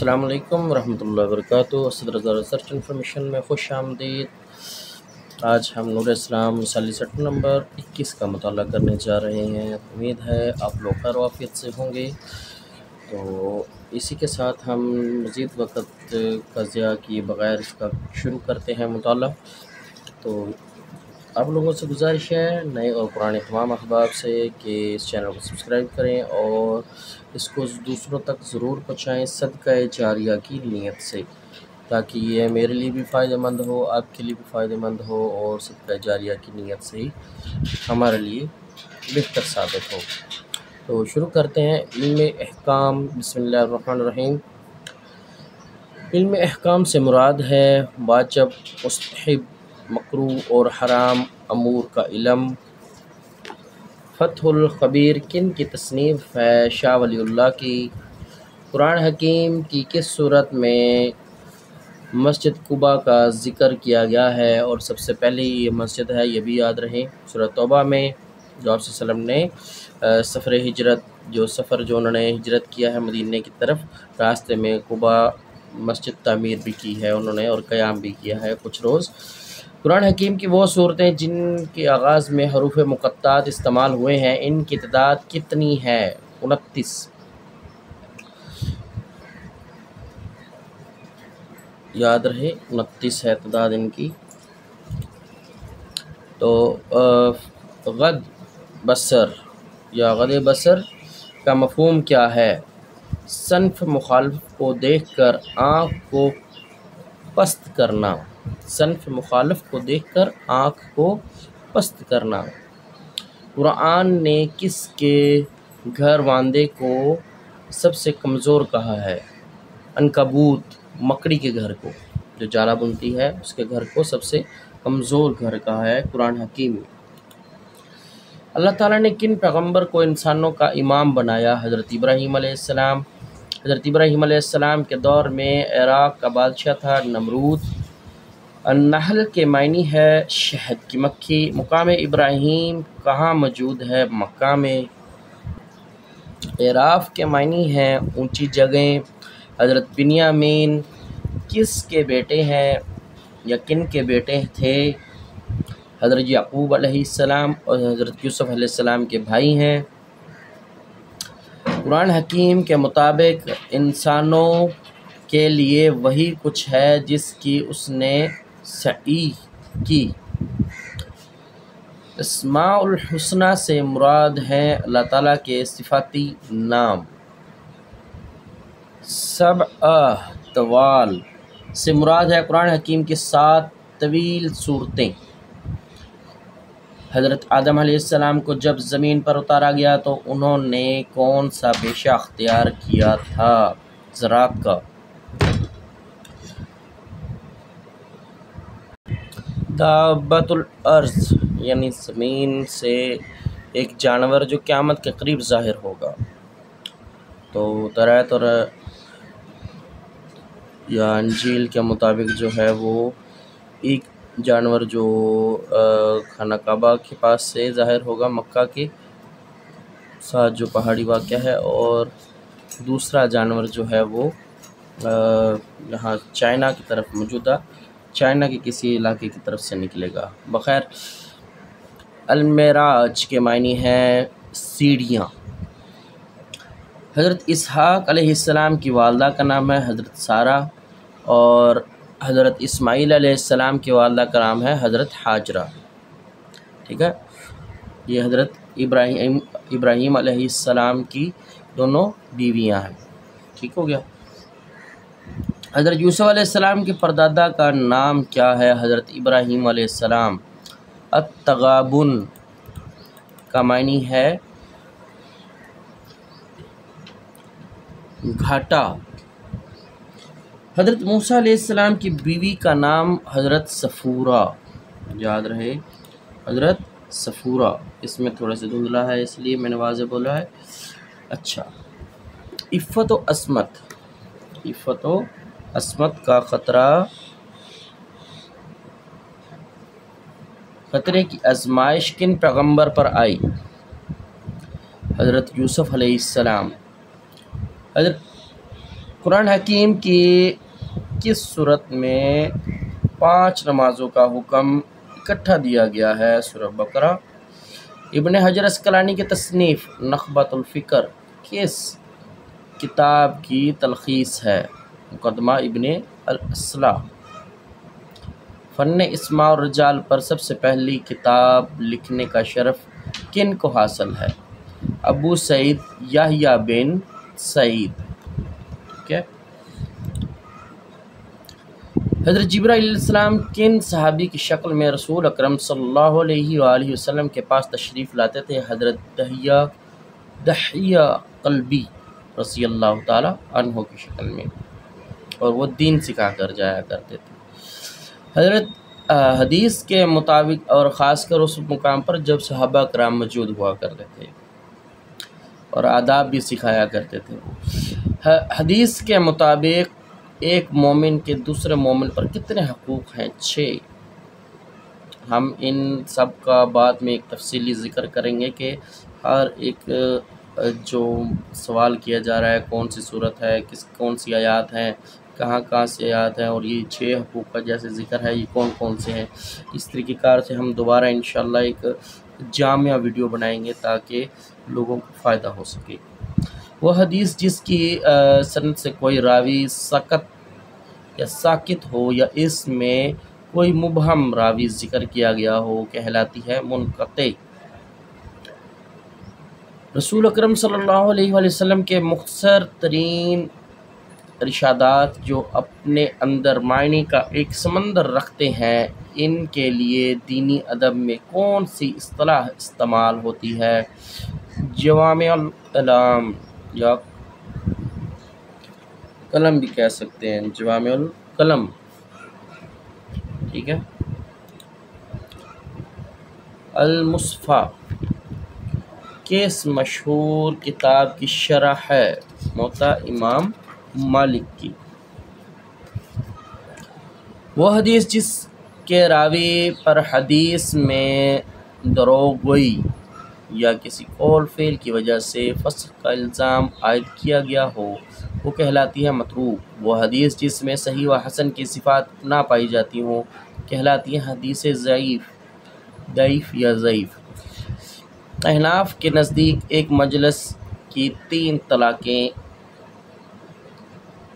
السلام علیکم ورحمۃ اللہ وبرکاتہ۔ اسد رضا ریسرچ انفارمیشن میں خوش آمدید۔ آج ہم نور اسلام مثالی سیٹ نمبر 21 کا مطالعہ کرنے جا رہے ہیں۔ امید ہے آپ لوگ خیر و عافیت سے ہوں گے۔ تو اسی کے ساتھ ہم مزید وقت کا ضیاع کیے بغیر اس کا شروع کرتے ہیں مطالعہ۔ تو آپ لوگوں سے گزارش ہے، نئے اور پرانے تمام احباب سے، کہ اس چینل کو سبسکرائب کریں اور اس کو دوسروں تک ضرور پہنچائیں صدقہ جاریہ کی نیت سے، تاکہ یہ میرے لیے بھی فائدہ مند ہو، آپ کے لیے بھی فائدہ مند ہو، اور صدقہ جاریہ کی نیت سے ہی ہمارے لیے بہتر ثابت ہو۔ تو شروع کرتے ہیں۔ علم احکام۔ بسم اللہ الرحمن الرحیم۔ علم احکام سے مراد ہے واجب، مستحب، مکروہ اور حرام امور کا علم۔ فتح الخبیر کن کی تصنیف ہے؟ شاہ ولی اللہ کی۔ قرآن حکیم کی کس صورت میں مسجد قباء کا ذکر کیا گیا ہے؟ اور سب سے پہلے یہ مسجد ہے، یہ بھی یاد رہے، سورۃ توبہ میں، جو آپ صلی اللہ علیہ وسلم نے سفر ہجرت، جو انہوں نے ہجرت کیا ہے مدینے کی طرف، راستے میں قباء مسجد تعمیر بھی کی ہے انہوں نے، اور قیام بھی کیا ہے کچھ روز۔ قرآن حکیم کی وہ صورتیں جن کے آغاز میں حروف مقطعات استعمال ہوئے ہیں، ان کی تعداد کتنی ہے؟ 29۔ یاد رہے 29 ہے تعداد ان کی۔ تو غد بصر یا غد بصر کا مفہوم کیا ہے؟ صنف مخالف کو دیکھ کر آنکھ کو پست کرنا۔ صنف مخالف کو دیکھ کر آنکھ کو پست کرنا۔ قرآن نے کس کے گھر واندے کو سب سے کمزور کہا ہے؟ عنکبوت، مکڑی کے گھر کو، جو جالا بنتی ہے، اس کے گھر کو سب سے کمزور گھر کہا ہے قرآن حکیم میں۔ اللہ تعالیٰ نے کن پیغمبر کو انسانوں کا امام بنایا؟ حضرت ابراہیم علیہ السلام۔ حضرت ابراہیم علیہ السلام کے دور میں عراق کا بادشاہ تھا نمرود۔ النحل کے معنی ہے شہد کی مکھی۔ مقام ابراہیم کہاں موجود ہے؟ مکہ میں۔ عراف کے معنی ہیں اونچی جگہیں۔ حضرت بنیامین کس کے بیٹے ہیں یا کن کے بیٹے تھے؟ حضرت یعقوب علیہ السلام اور حضرت یوسف علیہ السلام کے بھائی ہیں۔ قرآن حکیم کے مطابق انسانوں کے لیے وہی کچھ ہے جس کی اس نے سعی کی۔ اسماء الحسنی سے مراد ہیں اللہ تعالیٰ کے صفاتی نام۔ سبع طوال سے مراد ہے قرآن حکیم کی 7 طویل صورتیں۔ حضرت آدم علیہ السلام کو جب زمین پر اتارا گیا تو انہوں نے کون سا پیشہ اختیار کیا تھا؟ زراعت کا۔ دابۃ الارض یعنی زمین سے ایک جانور جو قیامت کے قریب ظاہر ہوگا۔ تو تورات اور یا انجیل کے مطابق جو ہے وہ ایک جانور جو خانہ کعبہ کے پاس سے ظاہر ہوگا، مکہ کے ساتھ جو پہاڑی واقع ہے، اور دوسرا جانور جو ہے وہ یہاں چائنا کی طرف، موجودہ چائنا کے کسی علاقے کی طرف سے نکلے گا۔ بخیر، المعراج کے معنی ہیں سیڑھیاں۔ حضرت اسحاق علیہ السلام کی والدہ کا نام ہے حضرت سارہ، اور حضرت اسماعیل علیہ السلام کی والدہ کا نام ہے حضرت ہاجرہ۔ ٹھیک ہے، یہ حضرت ابراہیم علیہ السلام کی دونوں بیویاں ہیں۔ ٹھیک ہو گیا۔ حضرت یوسف علیہ السلام کے پردادا کا نام کیا ہے؟ حضرت ابراہیم علیہ السلام۔ التغابن کا معنی ہے گھاٹا۔ حضرت موسیٰ علیہ السلام کی بیوی کا نام حضرت صفورہ، یاد رہے حضرت صفورہ۔ اس میں تھوڑا سا دھندلا ہے، اس لیے میں نے واضح بولا ہے۔ اچھا، عفت و عصمت۔ عفت و عصمت کا خطرے کی آزمائش کن پیغمبر پر آئی؟ حضرت یوسف علیہ السلام۔ حضرت قرآن حکیم کی کس صورت میں 5 نمازوں کا حکم اکٹھا دیا گیا ہے؟ سورہ بقرہ۔ ابن حجر اسقلانی کی تصنیف نخبۃ الفکر کس کتاب کی تلخیص ہے؟ مقدمہ ابن الاصلاح۔ فن اسماء الرجال پر سب سے پہلی کتاب لکھنے کا شرف کن کو حاصل ہے؟ ابو سعید یحییٰ بن سعید۔ ٹھیک ہے۔ حضرت جبرائیل علیہ السلام کن صحابی کی شکل میں رسول اکرم صلی اللہ علیہ وآلہ وسلم کے پاس تشریف لاتے تھے؟ حضرت دحیہ قلبی رضی اللہ تعالی عنہ کی شکل میں، اور وہ دین سکھا کر جایا کرتے تھے۔ حضرت حدیث کے مطابق اور خاص کر اس مقام پر جب صحابہ کرام موجود ہوا کرتے تھے اور آداب بھی سکھایا کرتے تھے، حدیث کے مطابق ایک مومن کے دوسرے مومن پر کتنے حقوق ہیں؟ 6۔ ہم ان سب کا بعد میں ایک تفصیلی ذکر کریں گے کہ ہر ایک جو سوال کیا جا رہا ہے کون سی صورت ہے، کون سی آیات ہیں، کہاں سے آیات ہیں، اور یہ 6 حقوق کا جیسے ذکر ہے یہ کون کون سے ہیں، اس طریقہ کار سے ہم دوبارہ انشاءاللہ ایک جامع ویڈیو بنائیں گے تاکہ لوگوں کو فائدہ ہو سکے۔ وہ حدیث جس کی سند سے کوئی راوی ساکت ہو یا اس میں کوئی مبہم راوی ذکر کیا گیا ہو کہلاتی ہے منقطع۔ رسول اکرم صلی اللہ علیہ وآلہ وسلم کے مختصر ترین ارشادات جو اپنے اندر معنی کا ایک سمندر رکھتے ہیں، ان کے لیے دینی ادب میں کون سی اصطلاح استعمال ہوتی ہے؟ جوامع الکلام یا کلم بھی کہہ سکتے ہیں، جوامع الکلم۔ ٹھیک ہے۔ المصفا کس مشہور کتاب کی شرح ہے؟ موطا امام مالک کی۔ وہ حدیث جس کے راوی پر حدیث میں دروغ گوئی یا کسی قول فعل کی وجہ سے فسق کا الزام عائد کیا گیا ہو وہ کہلاتی ہے متروک۔ وہ حدیث جس میں صحیح و حسن کی صفات نہ پائی جاتی ہوں کہلاتی ہے حدیث ضعیف یا ضعیف۔ احناف کے نزدیک ایک مجلس کی 3 طلاقیں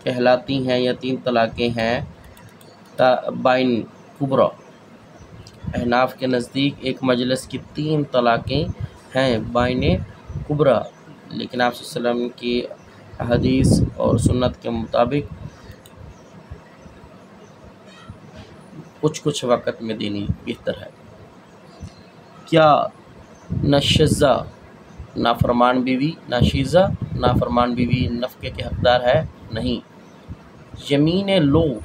کہلاتی ہیں یا 3 طلاقیں ہیں بائن کبریٰ۔ احناف کے نزدیک ایک مجلس کی 3 طلاقیں ہیں بائن کبریٰ، لیکن آپ صلی اللہ علیہ وسلم کی حدیث اور سنت کے مطابق کچھ وقت میں دینی بہتر ہے۔ کیا ناشزہ نافرمان بیوی نفقے کے حقدار ہے؟ نہیں۔ یمین لغو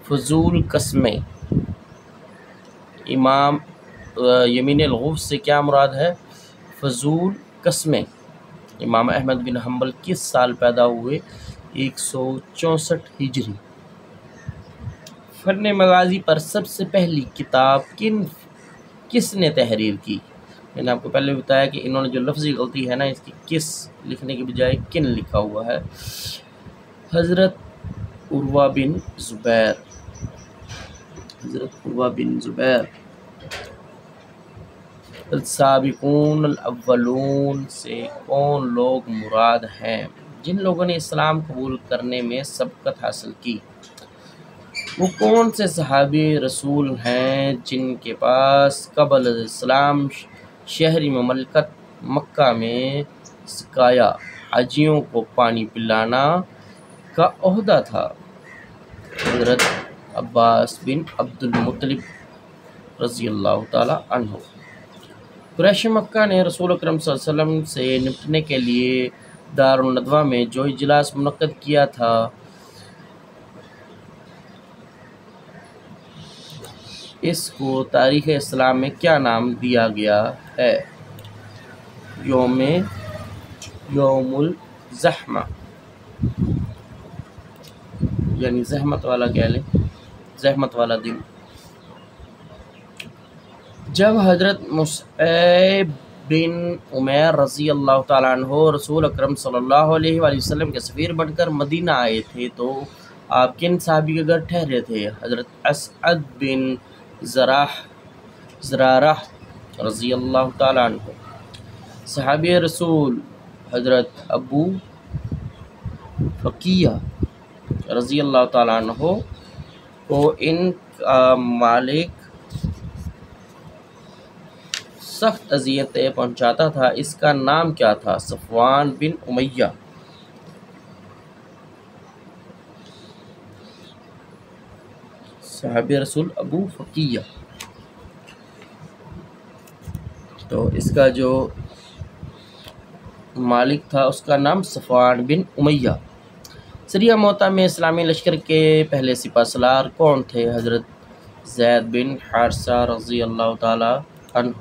فضول قسمیں۔ یمین لغو سے کیا مراد ہے؟ فضول قسمیں۔ امام احمد بن حنبل کس سال پیدا ہوئے؟ 164 ہجری۔ فن مغازی پر سب سے پہلی کتاب کس نے تحریر کی؟ میں نے آپ کو پہلے بتایا کہ انہوں نے جو لفظی غلطی ہے نا اس کی کس لکھنے کے بجائے کن لکھا ہوا ہے۔ حضرت عروہ بن زبیر۔ السابقون الاولون سے کون لوگ مراد ہیں؟ جن لوگوں نے اسلام قبول کرنے میں سبقت حاصل کی۔ وہ کون سے صحابی رسول ہیں جن کے پاس قبل اسلام شہری مملکت مکہ میں سقایا حاجیوں کو پانی پلانا کا عہدہ تھا؟ حضرت عباس بن عبد المطلب رضی اللہ تعالی عنہ۔ قریش مکہ نے رسول اکرم صلی اللہ علیہ وسلم سے نمٹنے کے لیے دارالندوہ میں جو اجلاس منعقد کیا تھا اس کو تاریخ اسلام میں کیا نام دیا گیا ہے؟ یوم الزحمہ، یعنی زحمت والا کہہ لیں، زحمت والا دن۔ جب حضرت مصعب بن عمیر رضی اللہ تعالیٰ عنہ رسول اکرم صلی اللہ علیہ وآلہ وسلم کے سفیر بن کر مدینہ آئے تھے تو آپ کن صحابی کے گھر ٹھہرے تھے؟ حضرت اسعد بن زرارہ رضی اللہ تعالیٰ عنہ۔ صحابی رسول حضرت ابو فقیہ رضی اللہ تعالیٰ عنہ کو ان کا مالک سخت اذیتیں پہنچاتا تھا، اس کا نام کیا تھا؟ صفوان بن امیہ۔ صحابی رسول ابو فقیہ، تو اس کا جو مالک تھا اس کا نام صفوان بن امیہ۔ سریہ موتا میں اسلامی لشکر کے پہلے سپہ سالار کون تھے؟ حضرت زید بن حارثہ رضی اللہ تعالی عنہ۔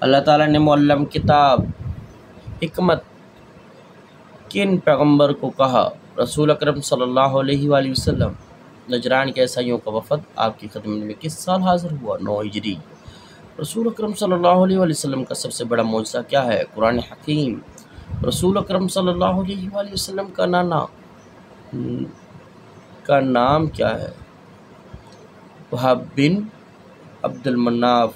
اللہ تعالیٰ نے معلم کتاب حکمت کن پیغمبر کو کہا؟ رسول اکرم صلی اللہ علیہ وآلہ وسلم۔ نجران کے عیسائیوں کا وفد آپ کی خدمت میں کس سال حاضر ہوا؟ 9 ہجری۔ رسول اکرم صلی اللہ علیہ وآلہ وسلم کا سب سے بڑا معجزہ کیا ہے؟ قرآن حکیم۔ رسول اکرم صلی اللہ علیہ وآلہ وسلم کا نانا کا نام کیا ہے؟ وہب بن عبد المناف۔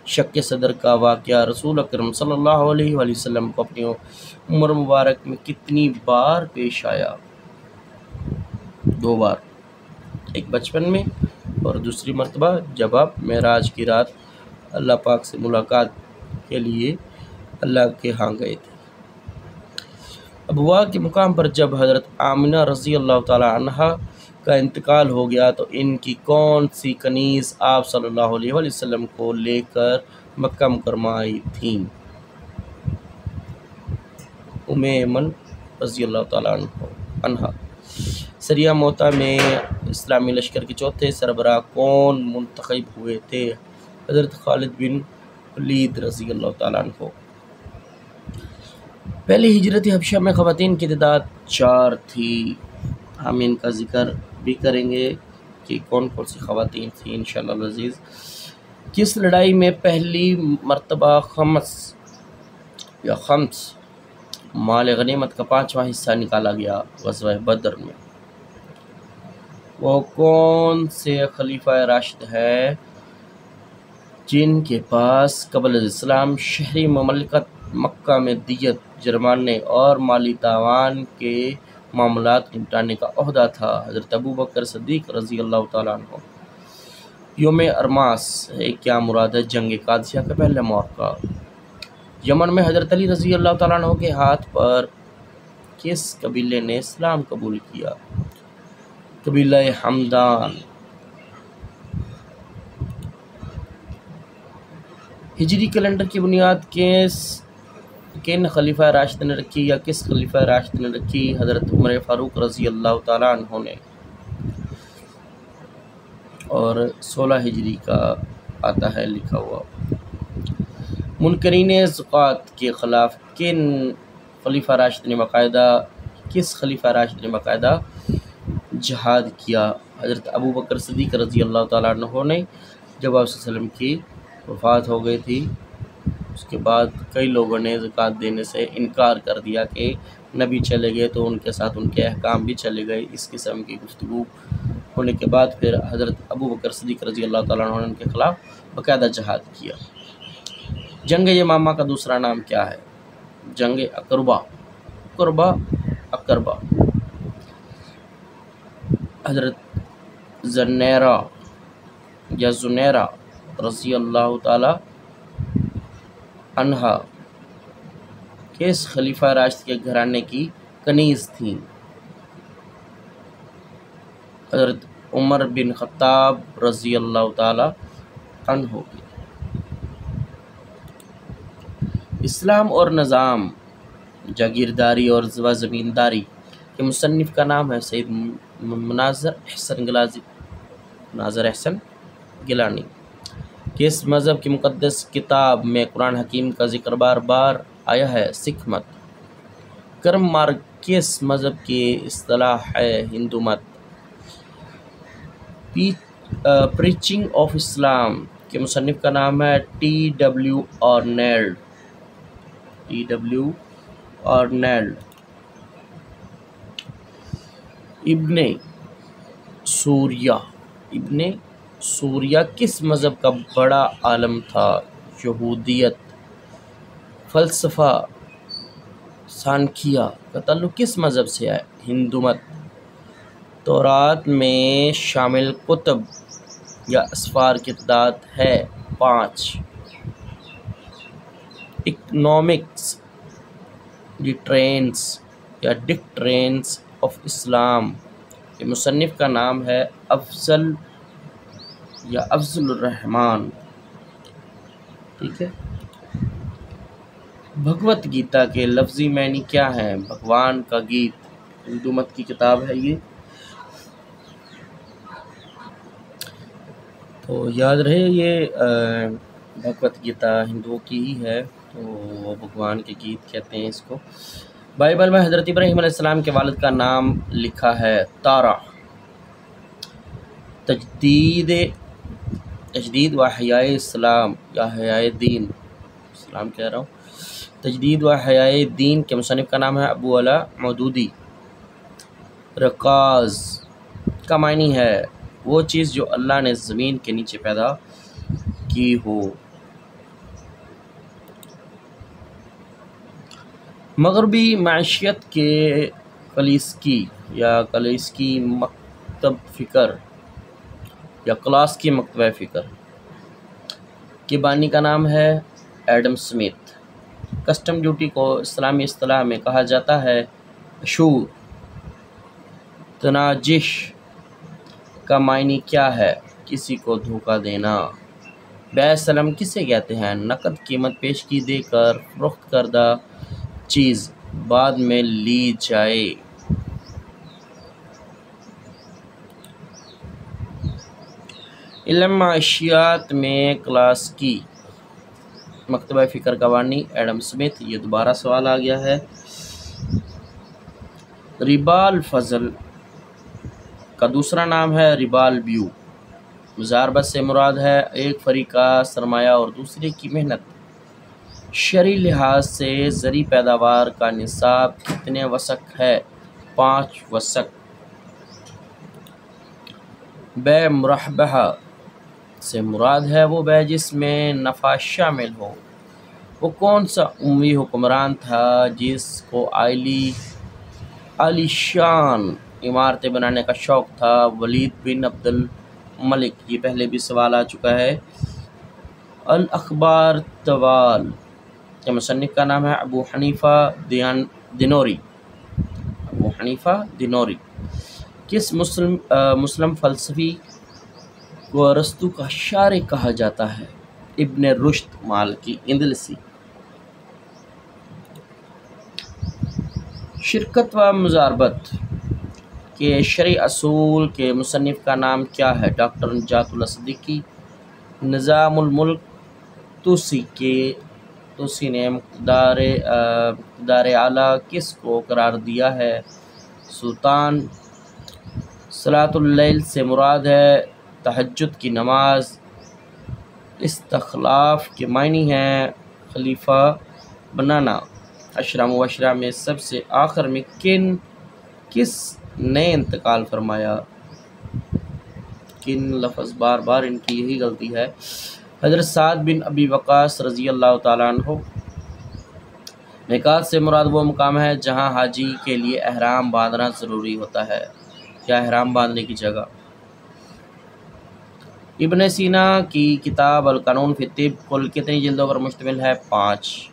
شک صدر کا واقعہ رسول اکرم صلی اللہ علیہ وآلہ وسلم کو اپنی عمر مبارک میں کتنی بار پیش آیا؟ 2 بار، ایک بچپن میں اور دوسری مرتبہ جب آپ معراج کی رات اللہ پاک سے ملاقات کے لیے اللہ کے ہاں گئے تھے۔ ابوا کے مقام پر جب حضرت آمنہ رضی اللہ تعالی عنہا کا انتقال ہو گیا تو ان کی کون سی کنیز آپ صلی اللہ علیہ وآلہ وسلم کو لے کر مکہ مکرمہ آئی تھیں؟ ام ایمن رضی اللہ تعالیٰ عنہا۔ سریہ موتا میں اسلامی لشکر کے چوتھے سربراہ کون منتخب ہوئے تھے؟ حضرت خالد بن ولید رضی اللہ تعالیٰ عنہ۔ پہلی ہجرت حبشہ میں خواتین کی تعداد 4 تھی۔ ہم ان کا ذکر بھی کریں گے کہ کون کون سی خواتین تھیں انشاءاللہ العزیز۔ کس لڑائی میں پہلی مرتبہ خمس مال غنیمت کا 5واں حصہ نکالا گیا؟ غزوہ بدر میں۔ وہ کون سے خلیفہ راشد ہے جن کے پاس قبل الاسلام شہری مملکت مکہ میں دیت، جرمانے اور مالی تاوان کے معاملات نپٹانے کا عہدہ تھا؟ حضرت ابوبکر صدیق رضی اللہ تعالیٰ عنہ۔ یوم ارماس ہے کیا مراد ہے؟ جنگ قادسیہ کا پہلا موقع۔ یمن میں حضرت علی رضی اللہ تعالیٰ عنہ کے ہاتھ پر کس قبیلے نے اسلام قبول کیا؟ قبیلہ حمدان۔ ہجری کیلنڈر کی بنیاد کن خلیفہ راشد نے رکھی یا کس خلیفہ راشد نے رکھی؟ حضرت عمر فاروق رضی اللہ تعالیٰ عنہ نے۔ اور 16 ہجری کا آتا ہے لکھا ہوا۔ منکرین زکوٰۃ کے خلاف کس خلیفہ راشد نے باقاعدہ جہاد کیا؟ حضرت ابوبکر صدیق رضی اللہ تعالیٰ عنہ نے۔ جب آپ صلی اللہ علیہ وسلم کی وفات ہو گئی تھی اس کے بعد کئی لوگوں نے زکوٰۃ دینے سے انکار کر دیا کہ نبی چلے گئے تو ان کے ساتھ ان کے احکام بھی چلے گئے۔ اس قسم کی گفتگو ہونے کے بعد پھر حضرت ابوبکر صدیق رضی اللہ تعالیٰ عنہ نے ان کے خلاف باقاعدہ جہاد کیا۔ جنگ یمامہ کا دوسرا نام کیا ہے؟ جنگ عقبہ۔ حضرت زنیرہ رضی اللہ تعالی عنہا کس خلیفہ راشد کے گھرانے کی کنیز تھیں؟ حضرت عمر بن خطاب رضی اللہ تعالی عنہ۔ اسلام اور نظام، جاگیرداری اور زمینداری کے مصنف کا نام ہے؟ سید ناظر احسن گیلانی۔ کس مذہب کی مقدس کتاب میں قرآن حکیم کا ذکر بار بار آیا ہے؟ سکھ مت۔ کرم مارگ کس مذہب کی اصطلاح ہے؟ ہندو مت۔ پریچنگ آف اسلام کے مصنف کا نام ہے T.W. آرنلڈ. T.W. آرنلڈ. ابن سوریہ کس مذہب کا بڑا عالم تھا؟ یہودیت. فلسفہ سانکھیہ کا تعلق کس مذہب سے ہے؟ ہندو مت. تورات میں شامل کتب یا اسفار کی تعداد ہے 5. اکنامکس ڈکٹرینس آف اسلام کے مصنف کا نام ہے افضل الرحمن. ٹھیک ہے. بھگوت گیتا کے لفظی معنی کیا ہیں؟ بھگوان کا گیت. ہندو مت کی کتاب ہے یہ. تو یاد رہے یہ بھگوت گیتا ہندوؤں کی ہی ہے، تو وہ بھگوان کے گیت کہتے ہیں اس کو. بائبل میں حضرت ابراہیم علیہ السلام کے والد کا نام لکھا ہے تارا. تجدید و احیاء اسلام یا احیاء دین، اسلام کہہ رہا ہوں، تجدید و احیاء دین کے مصنف کا نام ہے ابو علا مودودی. رکاز کا معنی ہے وہ چیز جو اللہ نے زمین کے نیچے پیدا کی ہو. مغربی معیشت کے کلاسیکی مکتبہ فکر کے بانی کا نام ہے ایڈم سمتھ. کسٹم ڈیوٹی کو اسلامی اصطلاح میں کہا جاتا ہے عشور. تناجش کا معنی کیا ہے؟ کسی کو دھوکہ دینا. بیع سلم کسے کہتے ہیں؟ نقد قیمت پیشگی دے کر فروخت کردہ چیز بعد میں لی جائے. علم معیشیات میں کلاسیکی مکتبہ فکر کا بانی ایڈم سمتھ. یہ دوبارہ سوال آ گیا ہے. ربا الفضل کا دوسرا نام ہے ربا البیوع. مضاربت سے مراد ہے ایک فریق کا سرمایہ اور دوسرے کی محنت. شرعی لحاظ سے زرعی پیداوار کا نصاب کتنے وسق ہے؟ 5 وسق. بیع مربحہ سے مراد ہے وہ بیع جس میں نفع شامل ہو. وہ کون سا اموی حکمران تھا جس کو عالی شان عمارتیں بنانے کا شوق تھا؟ ولید بن عبد الملک. یہ پہلے بھی سوال آ چکا ہے. الاخبار طوال کے مصنف کا نام ہے ابو حنیفہ دینوری. ابو حنیفہ دینوری. کس مسلم فلسفی کو ارسطو کا شارع کہا جاتا ہے؟ ابن رشد مالکی اندلسی. شرکت و مضاربت کے شرعی اصول کے مصنف کا نام کیا ہے؟ ڈاکٹر نجات اللہ صدیقی. نظام الملک توسی نے مقتدار اعلیٰ کس کو قرار دیا ہے؟ سلطان. صلاۃ اللیل سے مراد ہے تہجد کی نماز. استخلاف کے معنی ہے خلیفہ بنانا. عشرہ مبشرہ میں سب سے آخر میں کس نے انتقال فرمایا؟ کن لفظ بار بار ان کی یہی غلطی ہے. حضرت سعد بن ابی وقاص رضی اللہ تعالیٰ عنہ. میقات سے مراد وہ مقام ہے جہاں حاجی کے لیے احرام باندھنا ضروری ہوتا ہے یا احرام باندھنے کی جگہ. ابن سینا کی کتاب القانون فی الطب کل کتنی جلدوں پر مشتمل ہے؟ 5.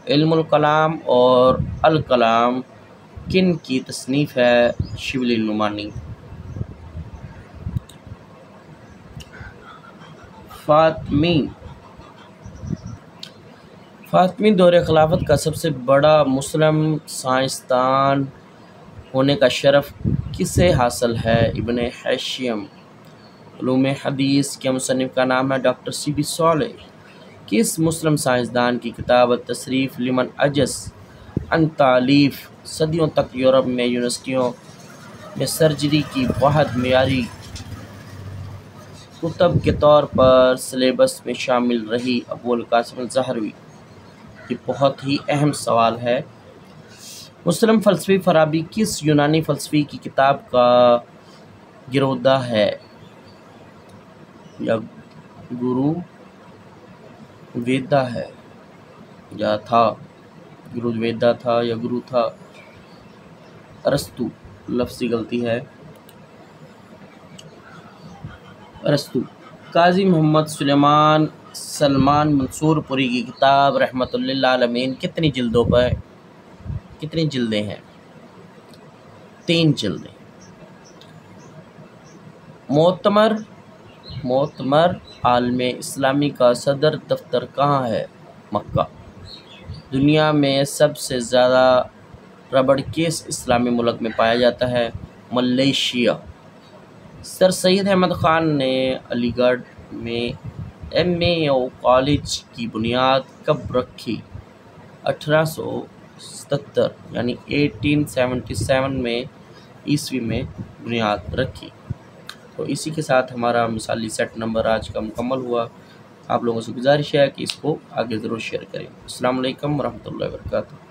علم الکلام اور الکلام کن کی تصنیف ہے؟ شبلی نعمانی. فاطمی دور خلافت کا سب سے بڑا مسلم سائنسدان ہونے کا شرف کسے حاصل ہے؟ ابن حشیم. علوم حدیث کے مصنف کا نام ہے ڈاکٹر سی بی صالح. کس مسلم سائنسدان کی کتاب التصریف لمن عجز عن تالیف صدیوں تک یورپ میں یونیورسٹیوں میں سرجری کی واحد معیاری کتب کے طور پر سلیبس میں شامل رہی ابو القاسم الزہروی؟ یہ بہت ہی اہم سوال ہے۔ مسلم فلسفی فارابی کس یونانی فلسفی کی کتاب کا گرویدہ ہے یا گرو ویدا ہے یا تھا؟ گرو ویدا تھا یا گرو تھا؟ ارسطو، لفظی غلطی ہے، ارسطو۔ قاضی محمد سلمان منصور پوری کی کتاب رحمت للعالمین کتنی جلدیں ہیں؟ 3 جلدیں۔ معتمر عالم اسلامی کا صدر دفتر کہاں ہے؟ مکہ۔ دنیا میں سب سے زیادہ ربڑ کس اسلامی ملک میں پایا جاتا ہے؟ ملائیشیا۔ سر سید احمد خان نے علی گڑھ میں MAO کالج کی بنیاد کب رکھی؟ 1877 یعنی 1877 عیسوی میں بنیاد رکھی۔ تو اسی کے ساتھ ہمارا مثالی سیٹ نمبر آج کا مکمل ہوا۔ آپ لوگوں سے گزارش ہے کہ اس کو آگے ضرور شیئر کریں۔ السلام علیکم ورحمۃ اللہ وبرکاتہ۔